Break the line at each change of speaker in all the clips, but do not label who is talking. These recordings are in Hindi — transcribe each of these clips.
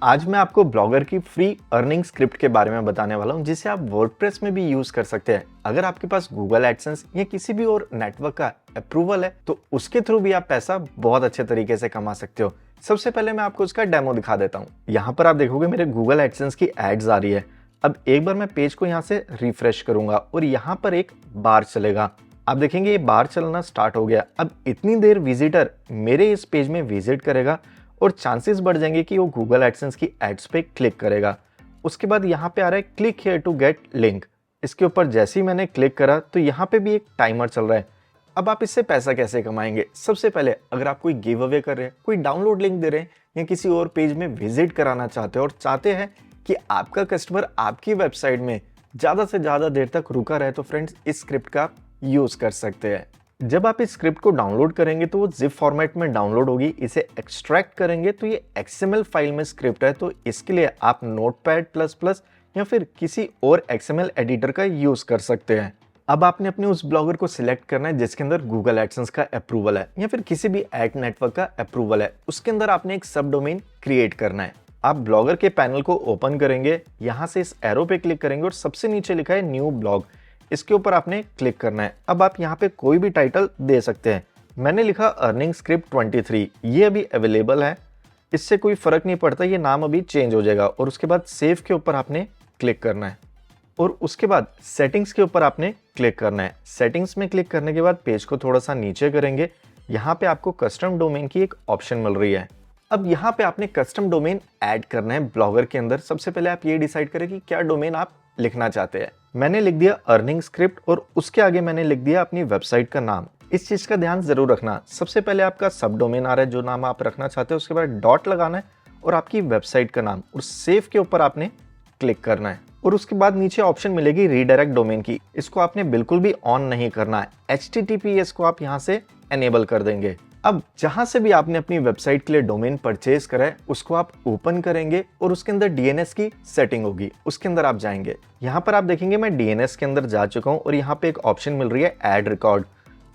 आज मैं आपको ब्लॉगर की फ्री अर्निंग स्क्रिप्ट के बारे में बताने वाला हूं, जिसे आप वर्डप्रेस में भी यूज कर सकते हैं। अगर आपके पास गूगल एडसेंस या किसी भी और नेटवर्क का अप्रूवल है तो उसके थ्रू भी आप पैसा बहुत अच्छे तरीके से कमा सकते हो। सबसे पहले मैं आपको इसका डेमो दिखा देता हूँ। यहाँ पर आप देखोगे मेरे गूगल एडसेंस की एड्स आ रही है। अब एक बार मैं पेज को यहाँ से रिफ्रेश करूंगा और यहाँ पर एक बार चलेगा। आप देखेंगे ये बार चलना स्टार्ट हो गया। अब इतनी देर विजिटर मेरे इस पेज में विजिट करेगा और चांसेस बढ़ जाएंगे कि वो गूगल एडसेंस की एड्स पे क्लिक करेगा। उसके बाद यहाँ पे आ रहा है click here to get link. इसके ऊपर जैसे ही मैंने क्लिक करा तो यहाँ पे भी एक टाइमर चल रहा है। अब आप इससे पैसा कैसे कमाएंगे? सबसे पहले अगर आप कोई गिव अवे कर रहे हैं, कोई डाउनलोड लिंक दे रहे हैं या किसी और पेज में विजिट कराना चाहते हैं और चाहते हैं कि आपका कस्टमर आपकी वेबसाइट में ज़्यादा से ज़्यादा देर तक रुका रहे, तो फ्रेंड्स इस स्क्रिप्ट का यूज़ कर सकते हैं। जब आप इस स्क्रिप्ट को डाउनलोड करेंगे तो वो जिप फॉर्मेट में डाउनलोड होगी। इसे एक्सट्रैक्ट करेंगे तो ये XML फाइल में स्क्रिप्ट है, तो इसके लिए आप Notepad++ या फिर किसी और XML एडिटर का यूज कर सकते हैं। अब आपने अपने उस ब्लॉगर को सिलेक्ट करना है जिसके अंदर गूगल एडसेंस का अप्रूवल है या फिर किसी भी एड नेटवर्क का अप्रूवल है। उसके अंदर आपने एक सब डोमेन क्रिएट करना है। आप ब्लॉगर के पैनल को ओपन करेंगे, यहाँ से इस एरो पे क्लिक करेंगे और सबसे नीचे लिखा है न्यू ब्लॉग, इसके ऊपर आपने क्लिक करना है। अब आप यहाँ पे कोई भी टाइटल दे सकते हैं। मैंने लिखा अर्निंग स्क्रिप्ट 23, ये अभी अवेलेबल है, इससे कोई फर्क नहीं पड़ता, ये नाम अभी चेंज हो जाएगा। और उसके बाद सेव के ऊपर आपने क्लिक करना है और उसके बाद सेटिंग्स के ऊपर आपने क्लिक करना है। सेटिंग्स में क्लिक करने के बाद पेज को थोड़ा सा नीचे करेंगे, यहाँ पे आपको कस्टम डोमेन की एक ऑप्शन मिल रही है। अब यहाँ पे आपने कस्टम डोमेन ऐड करना है ब्लॉगर के अंदर। सबसे पहले आप ये डिसाइड करें कि क्या डोमेन आप लिखना चाहते हैं। मैंने लिख दिया अर्निंग स्क्रिप्ट और उसके आगे मैंने लिख दिया अपनी वेबसाइट का नाम। इस चीज का ध्यान जरूर रखना, सबसे पहले आपका सब डोमेन आ रहा है जो नाम आप रखना चाहते हो, उसके बाद डॉट लगाना है और आपकी वेबसाइट का नाम और सेव के ऊपर आपने क्लिक करना है। और उसके बाद नीचे ऑप्शन मिलेगी रीडायरेक्ट डोमेन की, इसको आपने बिल्कुल भी ऑन नहीं करना है। HTTPS को आप यहाँ से एनेबल कर देंगे। अब जहां से भी आपने अपनी वेबसाइट के लिए डोमेन परचेज करा है उसको आप ओपन करेंगे और उसके अंदर DNS की सेटिंग होगी, उसके अंदर आप जाएंगे। यहाँ पर आप देखेंगे मैं DNS के अंदर जा चुका हूँ और यहाँ पे एक ऑप्शन मिल रही है ऐड रिकॉर्ड।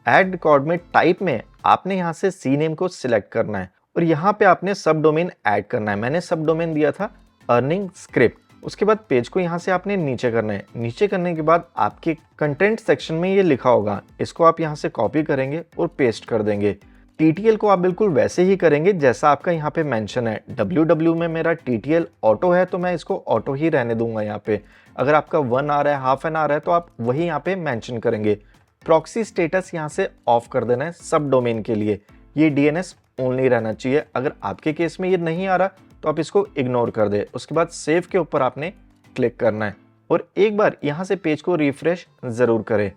ऐड रिकॉर्ड में टाइप में आपने यहाँ से सी नेम को सिलेक्ट करना है और यहाँ पे आपने सब डोमेन ऐड करना है। मैंने सब डोमेन दिया था अर्निंग स्क्रिप्ट। उसके बाद पेज को यहाँ से आपने नीचे करना है। नीचे करने के बाद आपके कंटेंट सेक्शन में ये लिखा होगा, इसको आप यहाँ से कॉपी करेंगे और पेस्ट कर देंगे। TTL को आप बिल्कुल वैसे ही करेंगे जैसा आपका यहाँ पे मेंशन है। WW में मेरा TTL ऑटो है तो मैं इसको ऑटो ही रहने दूंगा यहाँ पे। अगर आपका 1 आ रहा है, हाफ एन आ रहा है तो आप वही यहाँ पे मेंशन करेंगे। प्रॉक्सी स्टेटस यहाँ से ऑफ कर देना है सब डोमेन के लिए, ये DNS ओनली रहना चाहिए। अगर आपके केस में ये नहीं आ रहा तो आप इसको इग्नोर कर दे। उसके बाद सेव के ऊपर आपने क्लिक करना है और एक बार यहाँ से पेज को रिफ्रेश जरूर करें।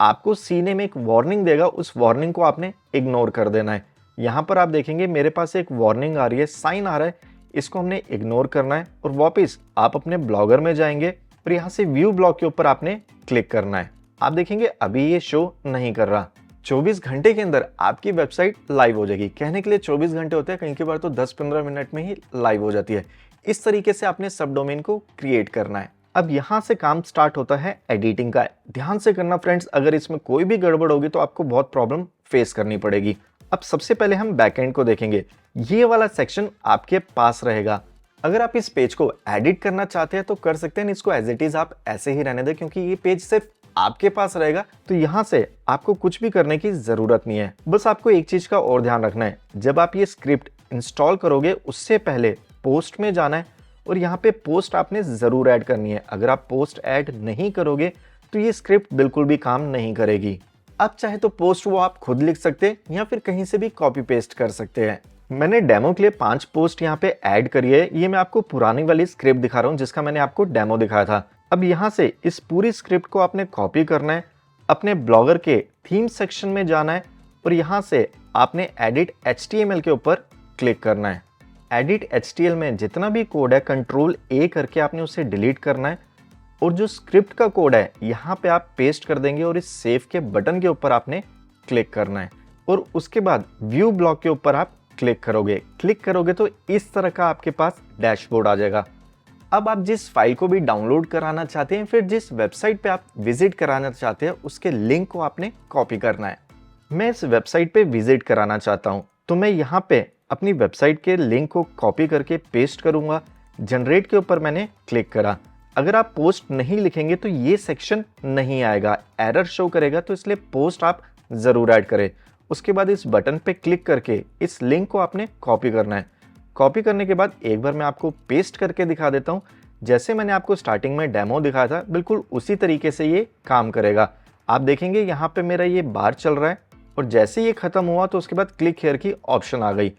आपको सीने में एक वार्निंग देगा, उस वार्निंग को आपने इग्नोर कर देना है। यहाँ पर आप देखेंगे मेरे पास एक वार्निंग आ रही है, साइन आ रहा है, इसको हमने इग्नोर करना है और वापस आप अपने ब्लॉगर में जाएंगे और यहाँ से व्यू ब्लॉग के ऊपर आपने क्लिक करना है। आप देखेंगे अभी ये शो नहीं कर रहा। 24 घंटे के अंदर आपकी वेबसाइट लाइव हो जाएगी। कहने के लिए 24 घंटे होते हैं, कहीं की बार तो 10-15 मिनट में ही लाइव हो जाती है। इस तरीके से आपने सब डोमेन को क्रिएट करना है। अब यहाँ से काम स्टार्ट होता है एडिटिंग का। ध्यान से करना फ्रेंड्स, अगर इसमें कोई भी गड़बड़ होगी तो आपको बहुत प्रॉब्लम फेस करनी पड़ेगी। अब सबसे पहले हम बैकएंड को देखेंगे। ये वाला सेक्शन आपके पास रहेगा। अगर आप इस पेज को एडिट करना चाहते हैं तो कर सकते हैं, इसको एज इट इज आप ऐसे ही रहने दें क्योंकि ये पेज सिर्फ आपके पास रहेगा, तो यहाँ से आपको कुछ भी करने की जरूरत नहीं है। बस आपको एक चीज का और ध्यान रखना है, जब आप ये स्क्रिप्ट इंस्टॉल करोगे उससे पहले पोस्ट में जाना है और यहाँ पे पोस्ट आपने जरूर ऐड करनी है। अगर आप पोस्ट ऐड नहीं करोगे तो ये स्क्रिप्ट बिल्कुल भी काम नहीं करेगी। अब चाहे तो पोस्ट वो आप खुद लिख सकते हैं या फिर कहीं से भी कॉपी पेस्ट कर सकते हैं। मैंने डेमो के लिए 5 पोस्ट यहाँ पे ऐड करी है। ये मैं आपको पुरानी वाली स्क्रिप्ट दिखा रहा हूँ जिसका मैंने आपको डेमो दिखाया था। अब यहाँ से इस पूरी स्क्रिप्ट को आपने कॉपी करना है, अपने ब्लॉगर के थीम सेक्शन में जाना है और यहाँ से आपने एडिट HTML के ऊपर क्लिक करना है। एडिट HTML में जितना भी कोड है Ctrl+A करके आपने उसे डिलीट करना है और जो स्क्रिप्ट का कोड है यहाँ पे आप पेस्ट कर देंगे और इस सेव के बटन के ऊपर आपने क्लिक करना है और उसके बाद व्यू ब्लॉग के ऊपर आप क्लिक करोगे तो इस तरह का आपके पास डैशबोर्ड आ जाएगा। अब आप जिस फाइल को भी डाउनलोड कराना चाहते हैं, फिर जिस वेबसाइट पे आप विजिट कराना चाहते हैं, उसके लिंक को आपने कॉपी करना है। मैं इस वेबसाइट पे विजिट कराना चाहता हूँ तो मैं यहाँ पे अपनी वेबसाइट के लिंक को कॉपी करके पेस्ट करूंगा। जनरेट के ऊपर मैंने क्लिक करा। अगर आप पोस्ट नहीं लिखेंगे तो ये सेक्शन नहीं आएगा, एरर शो करेगा, तो इसलिए पोस्ट आप ज़रूर ऐड करें। उसके बाद इस बटन पे क्लिक करके इस लिंक को आपने कॉपी करना है। कॉपी करने के बाद एक बार मैं आपको पेस्ट करके दिखा देता हूँ। जैसे मैंने आपको स्टार्टिंग में डेमो दिखाया था, बिल्कुल उसी तरीके से ये काम करेगा। आप देखेंगे यहाँ पे मेरा ये बार चल रहा है और जैसे ये खत्म हुआ तो उसके बाद क्लिक हियर की ऑप्शन आ गई।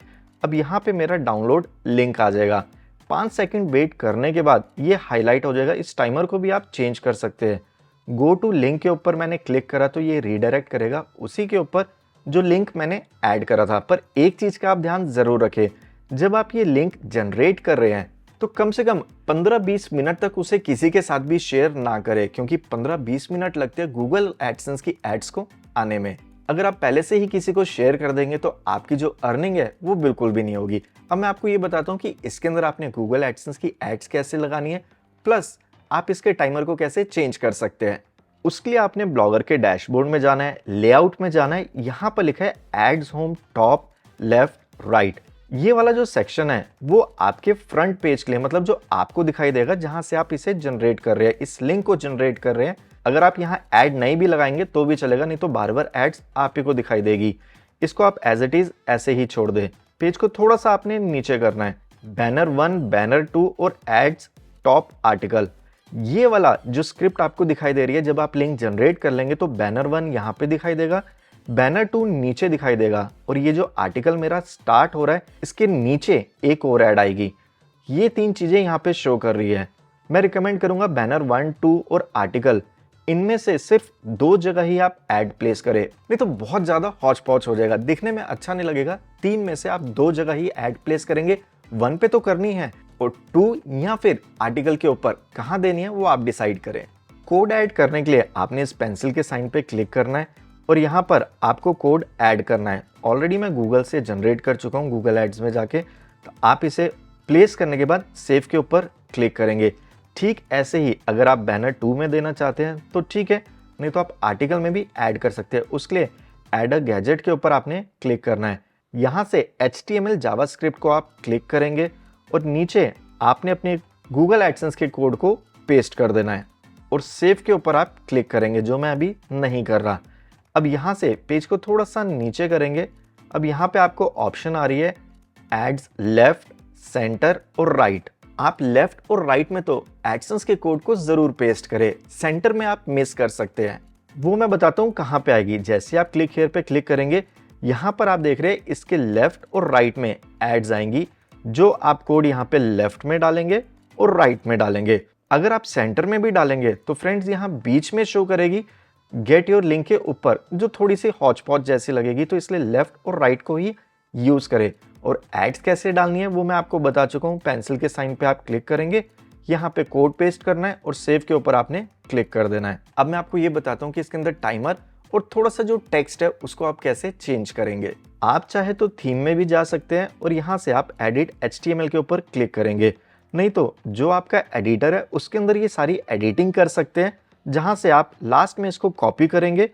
अब यहाँ पे मेरा डाउनलोड लिंक आ जाएगा। 5 सेकंड वेट करने के बाद ये हाईलाइट हो जाएगा। इस टाइमर को भी आप चेंज कर सकते हैं। गो टू लिंक के ऊपर मैंने क्लिक करा तो ये रीडायरेक्ट करेगा उसी के ऊपर जो लिंक मैंने ऐड करा था। पर एक चीज़ का आप ध्यान ज़रूर रखें, जब आप ये लिंक जनरेट कर रहे हैं तो कम से कम 15-20 मिनट तक उसे किसी के साथ भी शेयर ना करें, क्योंकि 15-20 मिनट लगते हैं गूगल एडसेंस की एड्स को आने में। अगर आप पहले से ही किसी को शेयर कर देंगे तो आपकी जो अर्निंग है वो बिल्कुल भी नहीं होगी। अब मैं आपको ये बताता हूँ कि इसके अंदर आपने गूगल एडसेंस की एड्स कैसे लगानी है, प्लस आप इसके टाइमर को कैसे चेंज कर सकते हैं। उसके लिए आपने ब्लॉगर के डैशबोर्ड में जाना है, लेआउट में जाना है। यहाँ पर लिखा है ads home top left right. ये वाला जो सेक्शन है वो आपके फ्रंट पेज के लिए, मतलब जो आपको दिखाई देगा जहां से आप इसे जनरेट कर रहे हैं, इस लिंक को जनरेट कर रहे हैं। अगर आप यहाँ ऐड नहीं भी लगाएंगे तो भी चलेगा, नहीं तो बार बार एड्स आप ही को दिखाई देगी। इसको आप एज इट इज ऐसे ही छोड़ दें। पेज को थोड़ा सा आपने नीचे करना है। बैनर 1, बैनर 2 और एड्स टॉप आर्टिकल, ये वाला जो स्क्रिप्ट आपको दिखाई दे रही है, जब आप लिंक जनरेट कर लेंगे तो बैनर 1 यहाँ पे दिखाई देगा, बैनर 2 नीचे दिखाई देगा, और ये जो आर्टिकल मेरा स्टार्ट हो रहा है इसके नीचे एक और ऐड आएगी। ये 3 चीजें यहाँ पे शो कर रही है। मैं रिकमेंड करूंगा बैनर 1, 2 और आर्टिकल, इनमें से सिर्फ 2 जगह ही आप ऐड प्लेस करें, नहीं तो बहुत ज्यादा हौच पौच हो जाएगा, दिखने में अच्छा नहीं लगेगा। 3 में से आप 2 जगह ही ऐड प्लेस करेंगे। 1 पे तो करनी है और 2 या फिर आर्टिकल के ऊपर कहाँ देनी है वो आप डिसाइड करें। कोड ऐड करने के लिए आपने इस पेंसिल के साइन पे क्लिक करना है और यहाँ पर आपको कोड ऐड करना है। ऑलरेडी मैं गूगल से जनरेट कर चुका हूँ गूगल एड्स में जाके, तो आप इसे प्लेस करने के बाद सेव के ऊपर क्लिक करेंगे। ठीक ऐसे ही अगर आप बैनर 2 में देना चाहते हैं तो ठीक है, नहीं तो आप आर्टिकल में भी ऐड कर सकते हैं। उसके लिए ऐड अ गैजेट के ऊपर आपने क्लिक करना है। यहाँ से HTML जावास्क्रिप्ट को आप क्लिक करेंगे और नीचे आपने अपने गूगल एडसेंस के कोड को पेस्ट कर देना है और सेव के ऊपर आप क्लिक करेंगे, जो मैं अभी नहीं कर रहा। अब यहाँ से पेज को थोड़ा सा नीचे करेंगे। अब यहाँ पे आपको ऑप्शन आ रही है एड्स लेफ्ट, सेंटर और राइट। आप लेफ्ट और राइट में तो एडसेंस के कोड को जरूर पेस्ट करें, सेंटर में आप मिस कर सकते हैं। वो मैं बताता हूँ कहाँ पे आएगी। जैसे आप क्लिक हियर पे क्लिक करेंगे, यहाँ पर आप देख रहे हैं इसके लेफ्ट और राइट में एड्स आएंगी, जो आप कोड यहाँ पे लेफ्ट में डालेंगे और राइट में डालेंगे। अगर आप सेंटर में भी डालेंगे तो फ्रेंड्स यहाँ बीच में शो करेगी गेट योर लिंक के ऊपर, जो थोड़ी सी हौच पौच जैसी लगेगी, तो इसलिए लेफ्ट और राइट को ही यूज करें। और एड्स कैसे डालनी है वो मैं आपको बता चुका हूँ। पेंसिल के साइन पे आप क्लिक करेंगे, यहाँ पे कोड पेस्ट करना है और सेव के ऊपर आपने क्लिक कर देना है। अब मैं आपको ये बताता हूँ कि इसके अंदर टाइमर और थोड़ा सा जो टेक्स्ट है उसको आप कैसे चेंज करेंगे। आप चाहे तो थीम में भी जा सकते हैं और यहाँ से आप एडिट HTML के ऊपर क्लिक करेंगे, नहीं तो जो आपका एडिटर है उसके अंदर ये सारी एडिटिंग कर सकते हैं, जहाँ से आप लास्ट में इसको कॉपी करेंगे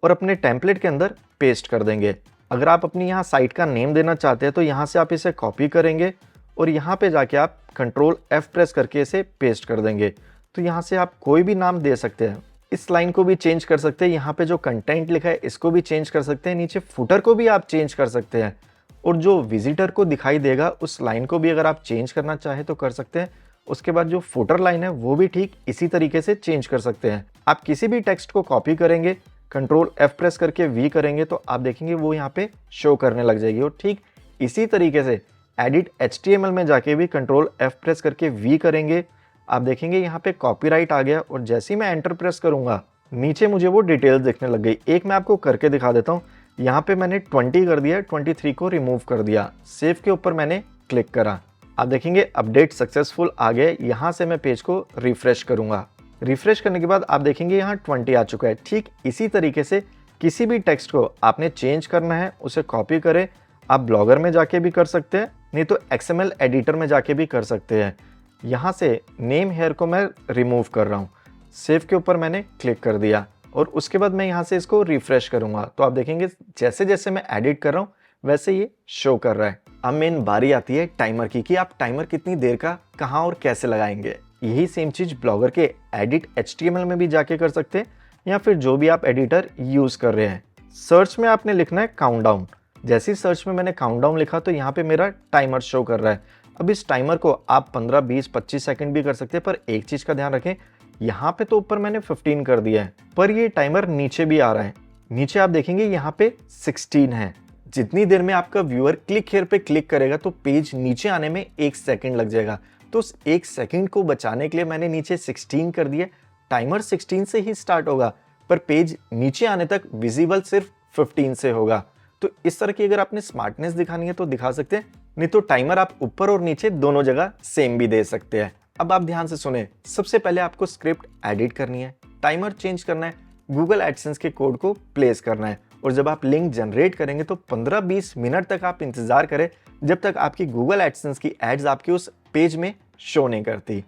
और अपने टेम्पलेट के अंदर पेस्ट कर देंगे। अगर आप अपनी यहाँ साइट का नेम देना चाहते हैं तो यहाँ से आप इसे कॉपी करेंगे और यहाँ पे जाके आप Ctrl F प्रेस करके इसे पेस्ट कर देंगे। तो यहाँ से आप कोई भी नाम दे सकते हैं। इस लाइन को भी चेंज कर सकते हैं, यहाँ पे जो कंटेंट लिखा है इसको भी चेंज कर सकते हैं, नीचे फुटर को भी आप चेंज कर सकते हैं, और जो विजिटर को दिखाई देगा उस लाइन को भी अगर आप चेंज करना चाहे तो कर सकते हैं। उसके बाद जो फुटर लाइन है वो भी ठीक इसी तरीके से चेंज कर सकते हैं। आप किसी भी टेक्स्ट को कॉपी करेंगे, Ctrl F प्रेस करके V करेंगे तो आप देखेंगे वो यहाँ पे शो करने लग जाएगी। और ठीक इसी तरीके से एडिट HTML में जाके भी Ctrl F प्रेस करके V करेंगे, आप देखेंगे यहाँ पे कॉपीराइट आ गया, और जैसे ही मैं एंटर प्रेस करूंगा नीचे मुझे वो डिटेल्स दिखने लग गई। एक मैं आपको करके दिखा देता हूँ। यहाँ पे मैंने 20 कर दिया, 23 को रिमूव कर दिया, सेव के ऊपर मैंने क्लिक करा। आप देखेंगे अपडेट सक्सेसफुल आ गया। यहाँ से मैं पेज को रिफ्रेश करूंगा। रिफ्रेश करने के बाद आप देखेंगे यहाँ 20 आ चुका है। ठीक इसी तरीके से किसी भी टेक्स्ट को आपने चेंज करना है, उसे कॉपी करें। आप ब्लॉगर में जाके भी कर सकते हैं, नहीं तो XML एडिटर में जाके भी कर सकते हैं। यहाँ से नेम हेयर को मैं रिमूव कर रहा हूँ, सेव के ऊपर मैंने क्लिक कर दिया और उसके बाद मैं यहाँ से इसको रिफ्रेश करूँगा। तो आप देखेंगे जैसे जैसे मैं एडिट कर रहा हूँ वैसे ये शो कर रहा है। अब मेन बारी आती है टाइमर की कि आप टाइमर कितनी देर का कहाँ और कैसे लगाएंगे। यही सेम चीज ब्लॉगर के एडिट HTML में भी जाके कर सकते हैं, या फिर जो भी आप एडिटर यूज कर रहे हैं। सर्च में आपने लिखना है काउंटडाउन। जैसे ही सर्च में मैंने काउंटडाउन लिखा तो यहाँ पे मेरा टाइमर शो कर रहा है। अब इस टाइमर को आप 15, 20, 25 सेकंड भी कर सकते हैं, पर एक चीज का ध्यान रखें, यहाँ पे तो ऊपर मैंने 15 कर दिया है, पर ये टाइमर नीचे भी आ रहा है। नीचे आप देखेंगे यहाँ पे 16 है। जितनी देर में आपका व्यूअर क्लिक हियर पे क्लिक करेगा तो पेज नीचे आने में 1 सेकंड लग जाएगा। तो उस 1 सेकंड को बचाने के लिए मैंने नीचे 16 कर दिया। टाइमर 16 से ही स्टार्ट होगा, पर पेज नीचे आने तक विजिबल सिर्फ 15 से होगा। तो इस तरह की अगर आपने स्मार्टनेस दिखानी है तो दिखा सकते हैं, नहीं तो टाइमर आप ऊपर और नीचे दोनों जगह सेम भी दे सकते हैं। अब आप ध्यान से सुने, सबसे पहले आपको स्क्रिप्ट एडिट करनी है, टाइमर चेंज करना है, गूगल एडसेंस के कोड को प्लेस करना है, और जब आप लिंक जनरेट करेंगे तो 15-20 मिनट तक आप इंतजार करें, जब तक आपकी गूगल एडसेंस की एड्स आपके उस पेज में शो नहीं करती।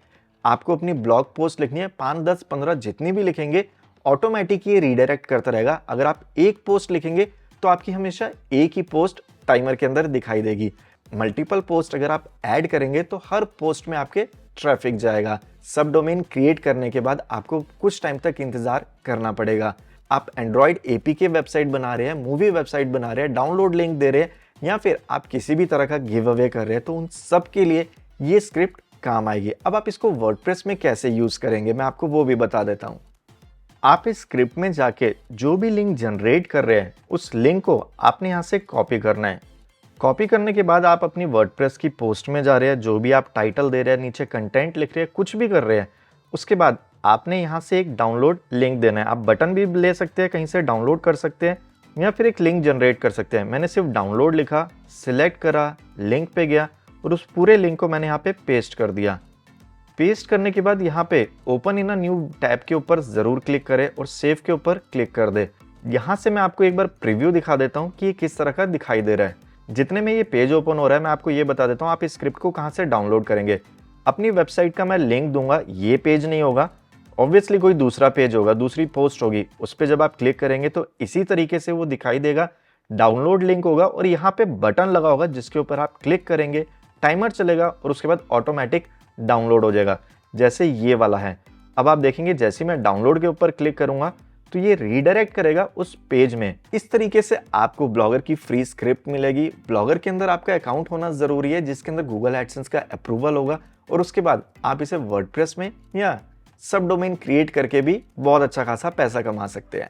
आपको अपनी ब्लॉग पोस्ट लिखनी है, 5, 10, 15 जितनी भी लिखेंगे, ऑटोमेटिक ये रीडायरेक्ट करता रहेगा। अगर आप एक पोस्ट लिखेंगे तो आपकी हमेशा एक ही पोस्ट टाइमर के अंदर दिखाई देगी। मल्टीपल पोस्ट अगर आप ऐड करेंगे तो हर पोस्ट में आपके ट्रैफिक जाएगा। सब डोमेन क्रिएट करने के बाद आपको कुछ टाइम तक इंतजार करना पड़ेगा। आप एंड्रॉइड APK वेबसाइट बना रहे हैं, मूवी वेबसाइट बना रहे हैं, डाउनलोड लिंक दे रहे हैं, या फिर आप किसी भी तरह का गिव अवे कर रहे हैं, तो उन सब के लिए ये स्क्रिप्ट काम आएगी। अब आप इसको वर्डप्रेस में कैसे यूज करेंगे मैं आपको वो भी बता देता हूँ। आप इस स्क्रिप्ट में जाके जो भी लिंक जनरेट कर रहे हैं उस लिंक को आपने यहाँ से कॉपी करना है। कॉपी करने के बाद आप अपनी वर्डप्रेस की पोस्ट में जा रहे हैं, जो भी आप टाइटल दे रहे हैं, नीचे कंटेंट लिख रहे हैं, कुछ भी कर रहे हैं, उसके बाद आपने यहाँ से एक डाउनलोड लिंक देना है। आप बटन भी ले सकते हैं, कहीं से डाउनलोड कर सकते हैं, या फिर एक लिंक जनरेट कर सकते हैं। मैंने सिर्फ डाउनलोड लिखा, सिलेक्ट करा, लिंक पे गया और उस पूरे लिंक को मैंने यहाँ पे पेस्ट कर दिया। पेस्ट करने के बाद यहाँ पे open in a new tab के ऊपर जरूर क्लिक करें और सेव के ऊपर क्लिक कर दे। यहाँ से मैं आपको एक बार प्रीव्यू दिखा देता हूँ कि ये किस तरह का दिखाई दे रहा है। जितने में ये पेज ओपन हो रहा है मैं आपको ये बता देता हूँ आप इस स्क्रिप्ट को कहाँ से डाउनलोड करेंगे। अपनी वेबसाइट का मैं लिंक दूंगा, ये पेज नहीं होगा, ऑब्वियसली कोई दूसरा पेज होगा, दूसरी पोस्ट होगी, उस पर जब आप क्लिक करेंगे तो इसी तरीके से वो दिखाई देगा। डाउनलोड लिंक होगा और यहाँ पे बटन लगा होगा जिसके ऊपर आप क्लिक करेंगे, टाइमर चलेगा और उसके बाद ऑटोमेटिक डाउनलोड हो जाएगा, जैसे ये वाला है। अब आप देखेंगे जैसे मैं डाउनलोड के ऊपर क्लिक करूंगा तो ये रीडायरेक्ट करेगा उस पेज में। इस तरीके से आपको ब्लॉगर की फ्री स्क्रिप्ट मिलेगी। ब्लॉगर के अंदर आपका अकाउंट होना जरूरी है जिसके अंदर गूगल एडसेंस का अप्रूवल होगा, और उसके बाद आप इसे वर्डप्रेस में या सब डोमेन क्रिएट करके भी बहुत अच्छा खासा पैसा कमा सकते हैं।